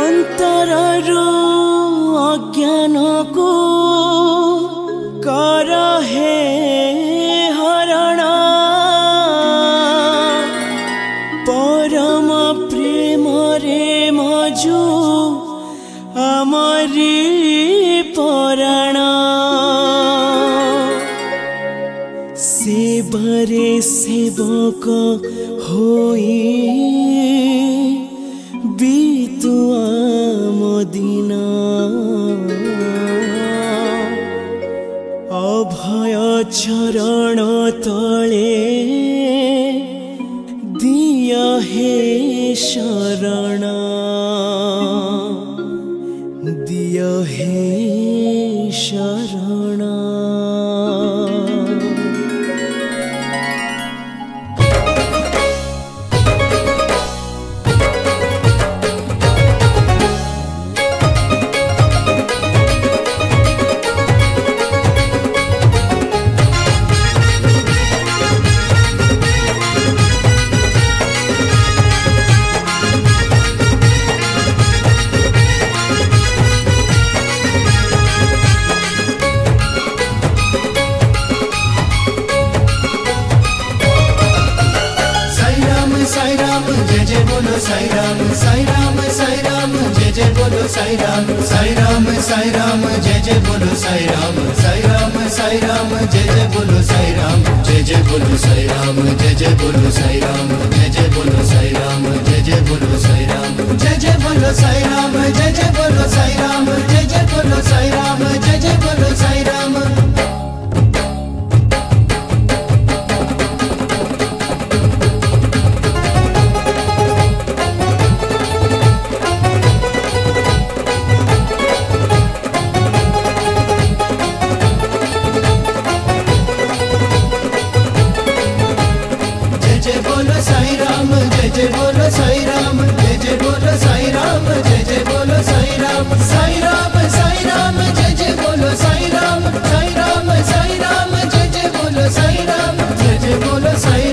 अंतररू अज्ञान को कर हे हरण परम प्रेम रे मजू आमरी पराण सेवरे सेवक होई बीतुआ मदीना अभय चरण तले दिया हे शरण दिया हे शरण। साई राम साई राम साई राम जय जय बोलो साई राम साई राम साई राम जय जय बोलो साई राम साई राम साई राम जय जय बोलो साई राम जय जय बोलो साई राम जय जय बोलो साई राम जय जय बोलो साई राम जय जय बोलो साई राम जय जय बोलो साई राम जय जय बोलो साई राम जय जय बोलो साई राम जय जय बोलो साई राम। जय बोलो साई राम जय जय बोलो साई राम जय जय बोलो साई राम जय जय बोलो साई राम साई राम जय जय बोलो साई राम साई राम जय जय बोलो साई राम जय जय बोलो साई